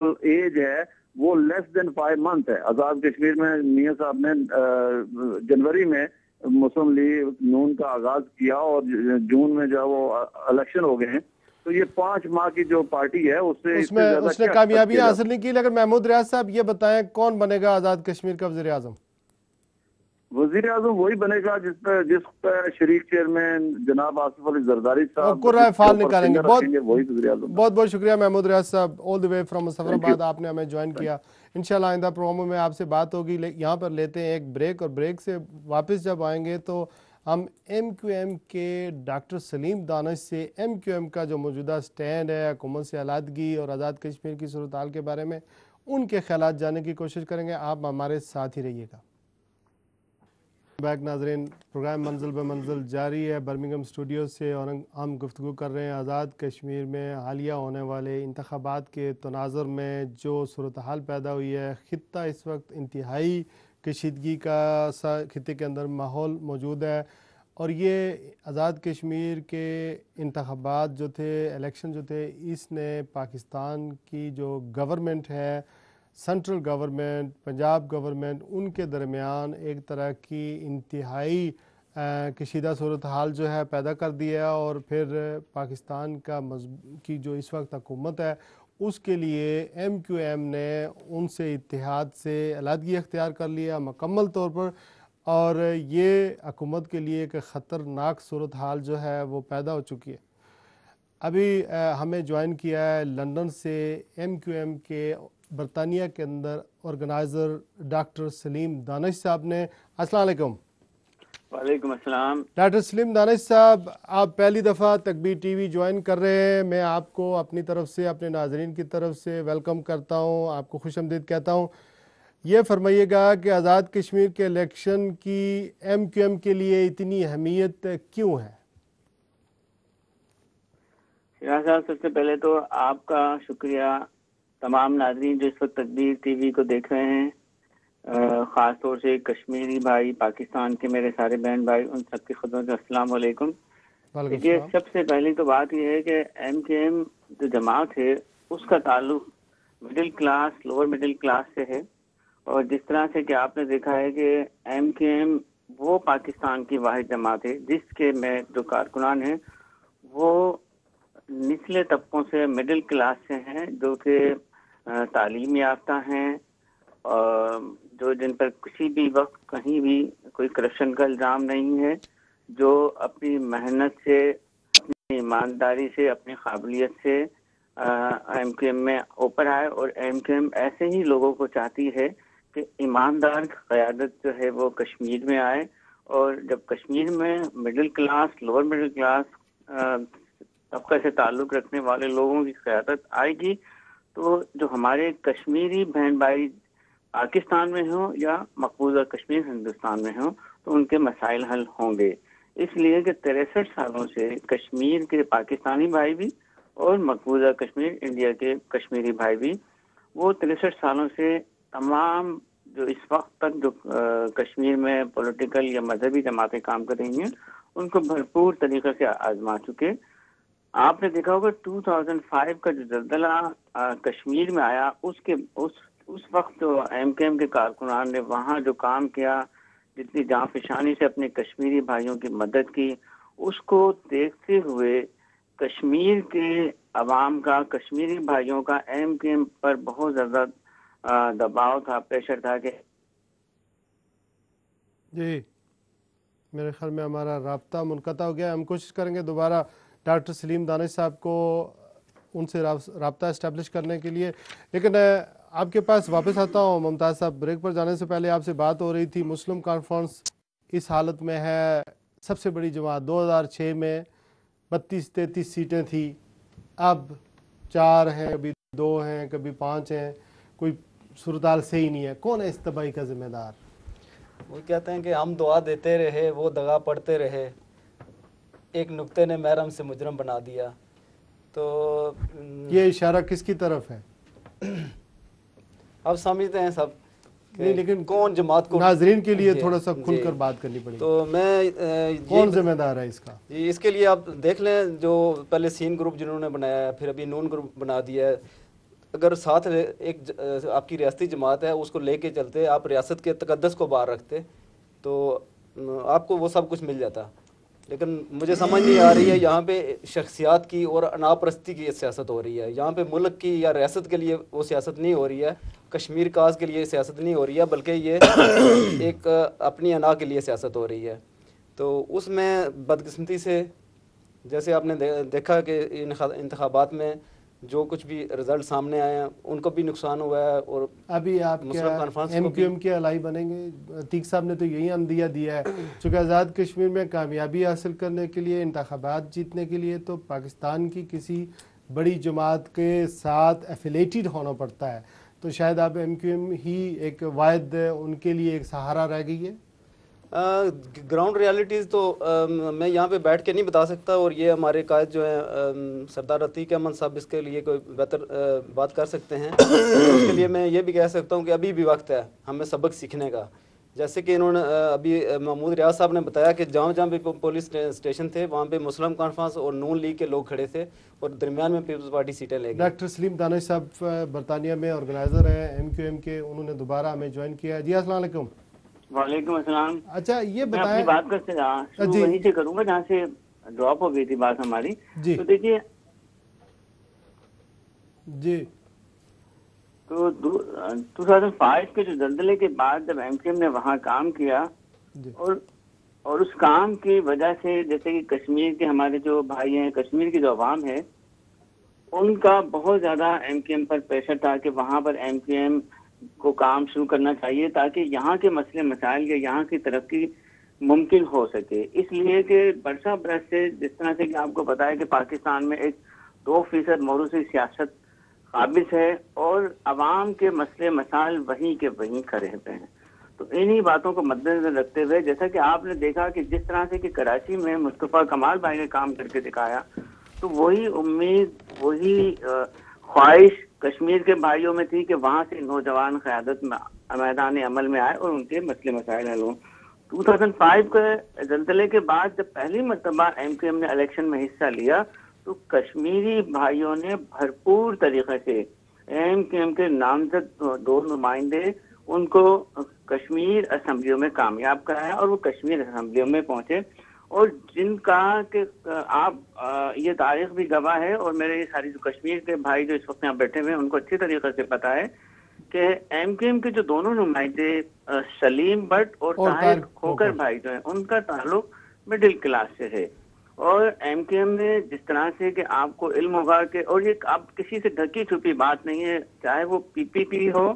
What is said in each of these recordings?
Age ہے وہ لیس دین 5 month ہے. آزاد کشمیر میں میاں صاحب نے جنوری میں مسلم لیگ نون کا آغاز کیا اور جون میں جو وہ الیکشن ہو گئے ہیں. تو یہ 5 ماہ کی جو پارٹی ہے اس نے کامیابیاں حاصل نہیں کی. لیکن محمود ریاض صاحب یہ بتائیں کون بنے گا آزاد کشمیر کا وزیر اعظم؟ وزیر اعظم وہی بنے گا جس پہ شریک چیئرمین جناب آصف علی زرداری صاحب فال نکالیں گے. وہی وزیر اعظم. بہت بہت شکریہ محمود ریاض صاحب آل دی وے فرام مظفر آباد، آپ نے ہمیں جوائن کیا. انشاءاللہ آئندہ پروگراموں میں آپ سے بات ہوگی. یہاں پر لیتے ہیں ایک بریک، اور بریک سے واپس جب آئیں گے تو ہم ایم کیو ایم کے ڈاکٹر سلیم دانش سے ایم کیو ایم کا جو موجودہ سٹینڈ ہے حکومت سے علیحدگی اور آزاد کشمیر کی صورتحال کے بارے میں ان کے خیالات جاننے کی کوشش کریں گے. آپ ہمارے ساتھ ہی رہیے گا. بیک ناظرین، پروگرام منزل بہ منزل جاری ہے برمنگھم اسٹوڈیو سے، اور ہم گفتگو کر رہے ہیں آزاد کشمیر میں حالیہ ہونے والے انتخابات کے تناظر میں جو صورتحال پیدا ہوئی ہے. خطہ اس وقت انتہائی کشیدگی کا خطے کے اندر ماحول موجود ہے، اور یہ آزاد کشمیر کے انتخابات جو تھے، الیکشن جو تھے، اس نے پاکستان کی جو گورنمنٹ ہے، سینٹرل گورنمنٹ، پنجاب گورنمنٹ، ان کے درمیان ایک طرح کی انتہائی کشیدہ صورتحال جو ہے پیدا کر دی ہے. اور پھر پاکستان کی جو اس وقت حکومت ہے اس کے لیے ایم کیو ایم نے ان سے اتحاد سے علیحدگی اختیار کر لیا مکمل طور پر، اور یہ حکومت کے لیے ایک خطرناک صورتحال جو ہے وہ پیدا ہو چکی ہے. ابھی ہمیں جوائن کیا ہے لندن سے ایم کیو ایم کے برطانیہ کے اندر آرگنائزر ڈاکٹر سلیم دانش صاحب نے. السلام علیکم. وعلیکم السلام. ڈاکٹر سلیم دانش صاحب، آپ پہلی دفعہ تکبیر ٹی وی جوائن کر رہے ہیں. میں آپ کو اپنی طرف سے، اپنے ناظرین کی طرف سے ویلکم کرتا ہوں، آپ کو خوش آمدید کہتا ہوں. یہ فرمائیے گا کہ آزاد کشمیر کے الیکشن کی ایم کیو ایم کے لیے اتنی اہمیت کیوں ہے؟ شہزاد صاحب، سب سے پہلے تو آپ کا شکریہ. تمام ناظرین جو اس وقت تکبیر ٹی وی کو دیکھ رہے ہیں، خاص طور سے کشمیری بھائی، پاکستان کے میرے سارے بہن بھائی، ان سب کی خدمت میں السلام علیکم. دیکھیے، سب سے پہلی تو بات یہ ہے کہ ایم کے ایم جو جماعت ہے اس کا تعلق middle class, lower middle class سے ہے. اور جس طرح سے کہ آپ نے دیکھا ہے کہ ایم کے ایم وہ پاکستان کی واحد جماعت ہے جس کے میں جو کارکنان ہیں وہ نچلے طبقوں سے، مڈل کلاس سے ہیں، جو کہ تعلیم یافتہ ہیں، جو جن پر کسی بھی وقت کہیں بھی کوئی کرپشن کا الزام نہیں ہے، جو اپنی محنت سے، اپنی ایمانداری سے، اپنی قابلیت سے ایم کیو ایم میں اوپر آئے. اور ایم کیو ایم ایسے ہی لوگوں کو چاہتی ہے کہ ایماندار قیادت جو ہے وہ کشمیر میں آئے. اور جب کشمیر میں middle class, lower middle class طبقے سے تعلق رکھنے والے لوگوں کی قیادت آئے گی تو جو ہمارے کشمیری بہن بھائی پاکستان میں ہوں یا مقبوضہ کشمیر ہندوستان میں ہوں تو ان کے مسائل حل ہوں گے. اس لیے کہ 63 سالوں سے کشمیر کے پاکستانی بھائی بھی اور مقبوضہ کشمیر انڈیا کے کشمیری بھائی بھی، وہ 63 سالوں سے تمام جو اس وقت تک جو کشمیر میں پولیٹیکل یا مذہبی جماعتیں کام کر رہی ہیں ان کو بھرپور طریقے سے آزما چکے. آپ نے دیکھا ہوگا 2005 کا جو زلزلہ کشمیر میں آیا، اس وقت جو ایم کے ایم کے کارکنان نے وہاں جو کام کیا، جتنی جاں فشانی سے اپنے کشمیری بھائیوں کی مدد کی، اس کو دیکھتے ہوئے کشمیر کے عوام کا، کشمیری بھائیوں کا ایم کے ایم پر بہت زیادہ دباؤ تھا، پریشر تھا کہ جی میرے خیال میں ہمارا رابطہ منقطع ہو گیا. ہم کوشش کریں گے دوبارہ ڈاکٹر سلیم دانش صاحب کو ان سے رابطہ اسٹیبلش کرنے کے لیے. لیکن آپ کے پاس واپس آتا ہوں ممتاز صاحب. بریک پر جانے سے پہلے آپ سے بات ہو رہی تھی، مسلم کانفرنس اس حالت میں ہے، سب سے بڑی جماعت 2006 میں 32-33 سیٹیں تھیں، اب 4 ہیں، کبھی 2 ہیں، کبھی 5 ہیں، کوئی صورتحال صحیح نہیں ہے. کون ہے اس تباہی کا ذمہ دار؟ وہ کہتے ہیں کہ ہم دعا دیتے رہے، وہ دغا پڑھتے رہے، ایک نقطے نے محرم سے مجرم بنا دیا. تو یہ اشارہ کس کی طرف ہے؟ اب سمجھتے ہیں سب نہیں، لیکن کون جماعت کو، ناظرین کے لیے تھوڑا سا کھل کر بات کرنی پڑے گی. تو میں کون ذمہ دار ہے اس کا؟ اس کے لیے آپ دیکھ لیں جو پہلے سین گروپ جنہوں نے بنایا ہے، پھر ابھی نون گروپ بنا دیا ہے. اگر ساتھ ایک آپ کی ریاستی جماعت ہے اس کو لے کے چلتے، آپ ریاست کے تقدس کو باہر رکھتے، تو آپ کو وہ سب کچھ مل جاتا. لیکن مجھے سمجھ نہیں آ رہی ہے یہاں پہ شخصیات کی اور انا پرستی کی سیاست ہو رہی ہے. یہاں پہ ملک کی یا ریاست کے لیے وہ سیاست نہیں ہو رہی ہے، کشمیر کاز کے لیے سیاست نہیں ہو رہی ہے، بلکہ یہ ایک اپنی انا کے لیے سیاست ہو رہی ہے. تو اس میں بدقسمتی سے جیسے آپ نے دیکھا کہ انتخابات میں جو کچھ بھی رزلٹ سامنے آئے ہیں ان کو بھی نقصان ہوا ہے. اور ابھی آپ مسلم کانفرنس ایم کو کیو بھی ایم کے الائی بنیں گے؟ عتیق صاحب نے تو یہی عندیہ دیا ہے چونکہ آزاد کشمیر میں کامیابی حاصل کرنے کے لیے، انتخابات جیتنے کے لیے تو پاکستان کی کسی بڑی جماعت کے ساتھ ایفیلیٹڈ ہونا پڑتا ہے. تو شاید اب ایم کیو ایم ہی ایک واحد ان کے لیے ایک سہارا رہ گئی ہے. گراؤنڈ ریالٹیز تو میں یہاں پہ بیٹھ کے نہیں بتا سکتا، اور یہ ہمارے قائد جو ہیں سردار عتیق احمد صاحب اس کے لیے کوئی بہتر بات کر سکتے ہیں. اس کے لیے میں یہ بھی کہہ سکتا ہوں کہ ابھی بھی وقت ہے ہمیں سبق سیکھنے کا. جیسے کہ انہوں نے ابھی محمود ریاض صاحب نے بتایا کہ جہاں جہاں بھی پولیس اسٹیشن تھے وہاں پہ مسلم کانفرنس اور نون لیگ کے لوگ کھڑے تھے اور درمیان میں پیپلز پارٹی سیٹیں لے گئی. ڈاکٹر سلیم دانش صاحب برطانیہ میں آرگنائزر ہیں ایم کیو ایم کے، انہوں نے دوبارہ ہمیں جوائن کیا ہے. جی السلام علیکم. وعلیکم السلام. اچھا یہ میں اپنی بتائیں. بات کرتے شروع وہیں سے کروں گا جہاں سے ڈراپ ہو گئی تھی بات ہماری. جی تو دیکھیے جی تو 2005 کے جو زلزلے کے بعد جب ایم کیو ایم نے وہاں کام کیا اور اس کام کی وجہ سے جیسے کہ کشمیر کے ہمارے جو بھائی ہیں، کشمیر کی جو عوام ہے، ان کا بہت زیادہ ایم کیو ایم پر پریشر تھا کہ وہاں پر ایم کیو ایم کو کام شروع کرنا چاہیے تاکہ یہاں کے مسئلے مسائل یا یہاں کی ترقی ممکن ہو سکے. اس لیے کہ برسہ برس سے جس طرح سے کہ آپ کو پتا ہے کہ پاکستان میں ایک 2% موروثی سیاست قابض ہے اور عوام کے مسئلے مسائل وہیں کے وہیں کھڑے ہوئے ہیں. تو انہی باتوں کو مد نظر رکھتے ہوئے جیسا کہ آپ نے دیکھا کہ جس طرح سے کہ کراچی میں مصطفیٰ کمال بھائی نے کام کر کے دکھایا، تو وہی امید، وہی خواہش کشمیر کے بھائیوں میں تھی کہ وہاں سے نوجوان قیادت میدان عمل میں آئے اور ان کے مسئلے مسائل حل ہوں. 2005 کے زلزلے کے بعد جب پہلی مرتبہ ایم کیو ایم نے الیکشن میں حصہ لیا تو کشمیری بھائیوں نے بھرپور طریقے سے ایم کیو ایم کے نامزد 2 نمائندے ان کو کشمیر اسمبلیوں میں کامیاب کرایا اور وہ کشمیر اسمبلیوں میں پہنچے. اور جن کا کہ آپ یہ تاریخ بھی گواہ ہے اور میرے یہ ساری جو کشمیر کے بھائی جو اس وقت یہاں بیٹھے ہوئے ہیں ان کو اچھی طریقے سے پتا ہے کہ ایم کیو ایم کے جو دونوں نمائندے سلیم بٹ اور طاہر کھوکر بھائی جو ہیں ان کا تعلق مڈل کلاس سے ہے. اور ایم کیو ایم نے جس طرح سے کہ آپ کو علم ہوگا کہ، اور یہ اب کسی سے ڈھکی چھپی بات نہیں ہے، چاہے وہ پی پی پی ہو،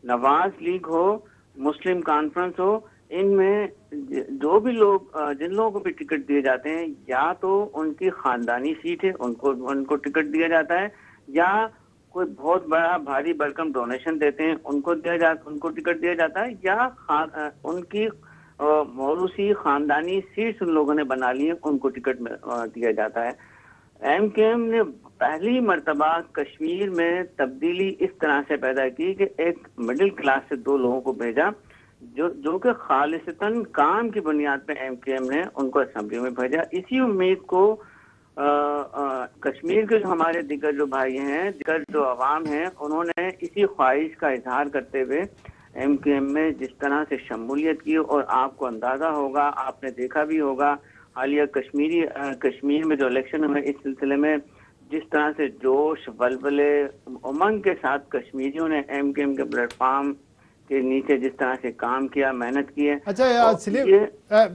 نواز لیگ ہو، مسلم کانفرنس ہو، ان میں جو بھی لوگ جن لوگوں کو بھی ٹکٹ دیے جاتے ہیں یا تو ان کی خاندانی سیٹ ہے ان کو ٹکٹ دیا جاتا ہے، یا کوئی بہت بڑا بھاری بھرکم ڈونیشن دیتے ہیں ان کو ٹکٹ دیا جاتا ہے، یا ان کی موروثی خاندانی سیٹس ان لوگوں نے بنا لی ہیں ان کو ٹکٹ دیا جاتا ہے. ایم کیو ایم نے پہلی مرتبہ کشمیر میں تبدیلی اس طرح سے پیدا کی کہ ایک مڈل کلاس سے 2 لوگوں کو بھیجا جو کہ خالصتاً کام کی بنیاد پہ ایم کیو ایم نے ان کو اسمبلی میں بھیجا. اسی امید کو کشمیر کے جو ہمارے دیگر جو بھائی ہیں، دیگر جو عوام ہیں، انہوں نے اسی خواہش کا اظہار کرتے ہوئے ایم کیو ایم میں جس طرح سے شمولیت کی. اور آپ کو اندازہ ہوگا، آپ نے دیکھا بھی ہوگا حالیہ کشمیر میں جو الیکشن ہوئے اس سلسلے میں جس طرح سے جوش، ولولے، امنگ کے ساتھ کشمیریوں نے ایم کیو ایم کے پلیٹ فارم کے نیچے جس طرح سے کام کیا، محنت کی ہے. اچھا سلیم،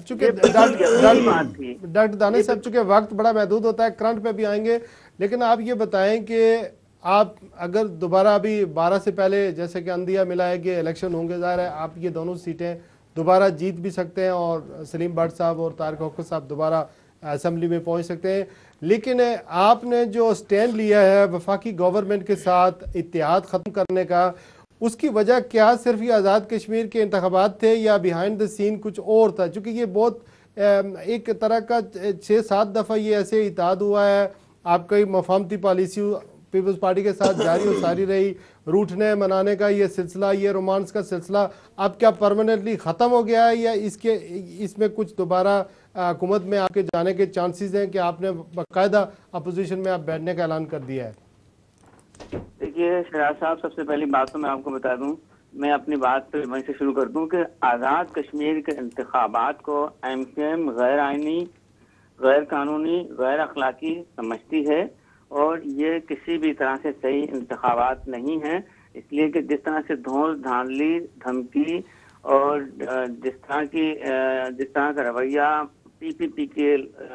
چونکہ ڈاکٹر دانش صاحب چونکہ وقت بڑا محدود ہوتا ہے، کرنٹ پہ بھی آئیں گے، لیکن آپ یہ بتائیں کہ آپ اگر دوبارہ ابھی 12 سے پہلے جیسے کہ عندیہ ملا ہے کہ الیکشن ہوں گے، ظاہر ہے آپ یہ دونوں سیٹیں دوبارہ جیت بھی سکتے ہیں اور سلیم بٹ صاحب اور طاہر کھوکر صاحب دوبارہ اسمبلی میں پہنچ سکتے ہیں، لیکن آپ نے جو سٹینڈ لیا ہے وفاقی گورنمنٹ کے ساتھ اتحاد ختم کرنے کا، اس کی وجہ کیا صرف یہ آزاد کشمیر کے انتخابات تھے یا بیہائنڈ دا سین کچھ اور تھا؟ چونکہ یہ بہت ایک طرح کا 6-7 دفعہ یہ ایسے اتحاد ہوا ہے، آپ کی مفاہمتی پالیسی پیپلز پارٹی کے ساتھ جاری و ساری رہی، روٹنے منانے کا یہ سلسلہ، یہ رومانس کا سلسلہ اب کیا پرماننٹلی ختم ہو گیا ہے یا اس میں کچھ دوبارہ حکومت میں آپ کے جانے کے چانسز ہیں کہ آپ نے باقاعدہ اپوزیشن میں آپ بیٹھنے کا اعلان کر دیا ہے؟ دیکھیے دیکھیے شہراز صاحب، سب سے پہلی بات تو میں آپ کو بتا دوں، میں اپنی بات پہ وہیں سے شروع کر دوں کہ آزاد کشمیر کے انتخابات کو ایم کیو ایم غیر آئینی، غیر قانونی، غیر اخلاقی سمجھتی ہے، اور یہ کسی بھی طرح سے صحیح انتخابات نہیں ہیں، اس لیے کہ جس طرح سے دھوس دھاندلی دھمکی اور جس طرح کا رویہ پی پی کے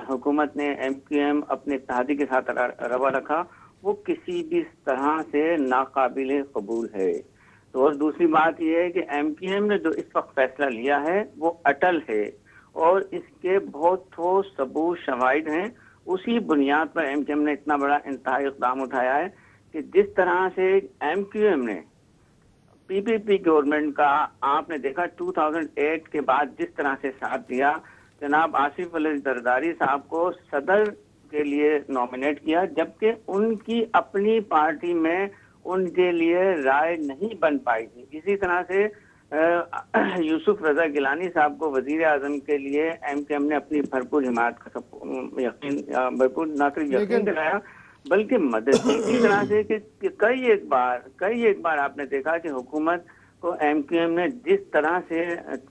حکومت نے ایم کیو ایم اپنے اتحادی کے ساتھ روا رکھا، وہ کسی بھی طرح سے ناقابل قبول ہے۔ تو اور دوسری بات یہ ہے کہ ایم کیو ایم نے جو اس وقت فیصلہ لیا ہے وہ اٹل ہے، اور اس کے بہت ٹھوس ثبوت شواہد ہیں، اسی بنیاد پر ایم کیو ایم نے اتنا بڑا انتہائی اقدام اٹھایا ہے کہ جس طرح سے ایم کیو ایم نے پی پی گورنمنٹ کا آپ نے دیکھا 2008 کے بعد جس طرح سے ساتھ دیا، جناب آصف علی زرداری صاحب کو صدر کے لیے نامنیٹ کیا، جبکہ ان کی اپنی پارٹی میں ان کے لیے رائے نہیں بن پائی تھی۔ اسی طرح سے یوسف رضا گیلانی صاحب کو وزیر اعظم کے لیے ایم کیو ایم نے اپنی بھرپور حمایت کا بھرپور نہ صرف یقین دلایا بلکہ مدد کی۔ اسی طرح سے کہ کئی ایک بار آپ نے دیکھا کہ حکومت کو ایم کیو ایم نے جس طرح سے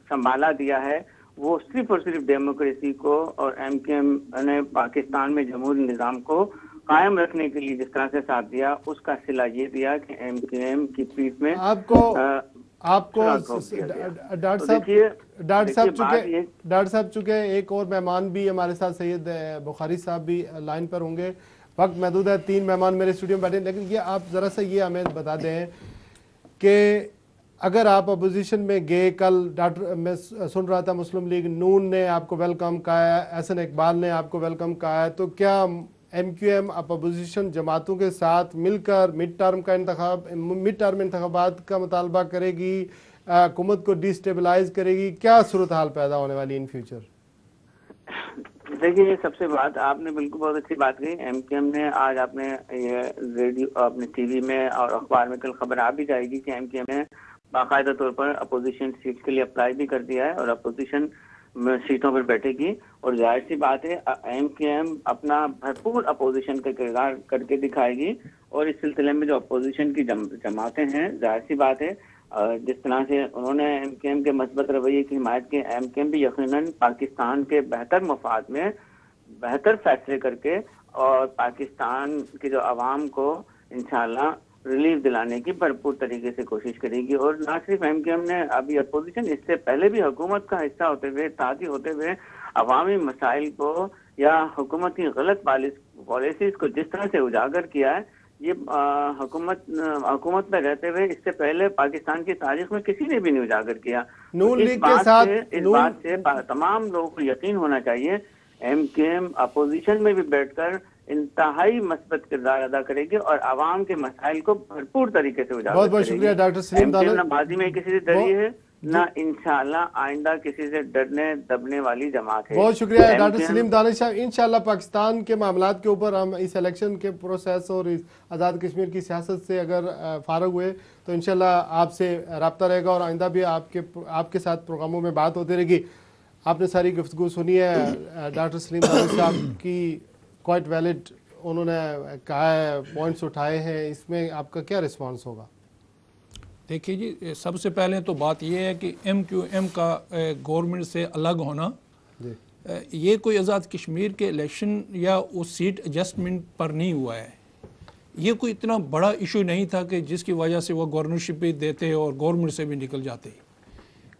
سنبھالا دیا ہے، وہ صرف اور صرف ڈیموکریسی کو اور ایم کیو ایم نے پاکستان میں جمہوری نظام کو قائم رکھنے کے لیے جس طرح سے ساتھ دیا، اس کا صلہ یہ دیا کہ ایم کیو ایم کی پیٹھ میں آپ کو ڈاکٹر صاحب چونکہ ایک اور مہمان بھی ہمارے ساتھ سید بخاری صاحب بھی لائن پر ہوں گے، وقت محدود ہے، 3 مہمان میرے اسٹوڈیو میں بیٹھے، لیکن یہ آپ ذرا سا یہ ہمیں بتا دیں کہ اگر آپ اپوزیشن میں گئے، کل ڈاکٹر میں سن رہا تھا مسلم لیگ نون نے آپ کو ویلکم کہا ہے، احسن اقبال نے آپ کو ویلکم کہا ہے، تو کیا ایم کیو ایم اپوزیشن جماعتوں کے ساتھ مل کر مڈ ٹرم انتخابات کا مطالبہ کرے گی، حکومت کو ڈی اسٹیبلائز کرے گی؟ کیا صورتحال پیدا ہونے والی ان فیوچر؟ دیکھیے، یہ سب سے بات آپ نے بالکل بہت اچھی بات کہی۔ ایم کیو ایم نے آج آپ نے یہ ریڈیو اپنے ٹی وی میں اور اخبار میں کل خبر آ بھی جائے گی کہ ایم کیو ایم نے باقاعدہ طور پر اپوزیشن سیٹ کے لیے اپلائی بھی کر دیا ہے اور اپوزیشن سیٹوں پر بیٹھے گی، اور ظاہر سی بات ہے ایم کیو ایم اپنا بھرپور اپوزیشن کا کردار کر کے دکھائے گی، اور اس سلسلے میں جو اپوزیشن کی جماعتیں ہیں، ظاہر سی بات ہے جس طرح سے انہوں نے ایم کیو ایم کے مثبت رویے کی حمایت کی، ایم کیو ایم بھی یقیناً پاکستان کے بہتر مفاد میں بہتر فیصلے کر کے اور پاکستان کے جو عوام کو انشاءاللہ ریلیف دلانے کی بھرپور طریقے سے کوشش کرے گی۔ اور نہ صرف ایم کیو ایم نے، ابھی اپوزیشن اس سے پہلے بھی حکومت کا حصہ ہوتے ہوئے، اتحادی ہوتے ہوئے عوامی مسائل کو یا حکومت کی غلط پالیسیز کو جس طرح سے اجاگر کیا ہے، یہ حکومت میں رہتے ہوئے اس سے پہلے پاکستان کی تاریخ میں کسی نے بھی نہیں اجاگر کیا۔ نون لیگ کے ساتھ اس بات سے تمام لوگوں کو یقین ہونا چاہیے ایم کیو ایم اپوزیشن میں بھی بیٹھ کر انتہائی مثبت کردار ادا کرے گی اور عوام کے مسائل کو بھرپور طریقے سے اجاگر کرے گی۔ بہت بہت شکریہ ڈاکٹر سلیم دانش۔ نہ ماضی میں کسی سے ڈری ہے، نہ انشاءاللہ آئندہ کسی سے ڈرنے دبنے والی جماعت ہے۔ بہت شکریہ ڈاکٹر سلیم دانش صاحب۔ انشاءاللہ پاکستان کے معاملات کے اوپر ہم اس الیکشن کے پروسیس اور اس آزاد کشمیر کی سیاست سے اگر فارغ ہوئے تو انشاءاللہ آپ سے رابطہ رہے گا، اور آئندہ بھی آپ کے ساتھ پروگراموں میں بات ہوتی رہے گی۔ آپ نے ساری گفتگو سنی ہے، ڈاکٹر سلیم دانش صاحب کی کوائٹ ویلڈ انہوں نے کہا ہے، پوائنٹس اٹھائے ہیں، اس میں آپ کا کیا ریسپانس ہوگا؟ دیکھیے جی، سب سے پہلے تو بات یہ ہے کہ ایم کیو ایم کا گورنمنٹ سے الگ ہونا، یہ کوئی آزاد کشمیر کے الیکشن یا اس سیٹ ایڈجسٹمنٹ پر نہیں ہوا ہے۔ یہ کوئی اتنا بڑا ایشو نہیں تھا کہ جس کی وجہ سے وہ گورنرشپ بھی دیتے اور گورنمنٹ سے بھی نکل جاتے۔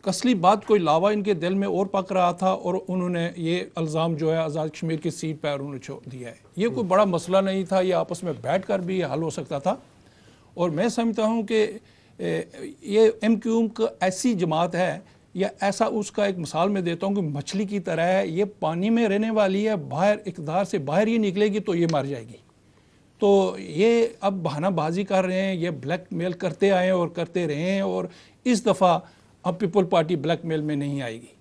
اصلی بات کوئی لاوا ان کے دل میں اور پک رہا تھا، اور انہوں نے یہ الزام جو ہے آزاد کشمیر کی سیٹ پر انہوں نے چھوڑ دیا ہے۔ یہ کوئی بڑا مسئلہ نہیں تھا، یہ آپس میں بیٹھ کر بھی یہ حل ہو سکتا تھا۔ اور میں سمجھتا ہوں کہ یہ ایم کیو ایم کا ایسی جماعت ہے، یا ایسا اس کا ایک مثال میں دیتا ہوں کہ مچھلی کی طرح ہے، یہ پانی میں رہنے والی ہے، باہر اقتدار سے باہر یہ نکلے گی تو یہ مر جائے گی۔ تو یہ اب بہانہ بازی کر رہے ہیں، یہ بلیک میل کرتے آئے اور کرتے رہے ہیں، اور اس دفعہ اب پیپل پارٹی بلیک میل میں نہیں آئے گی۔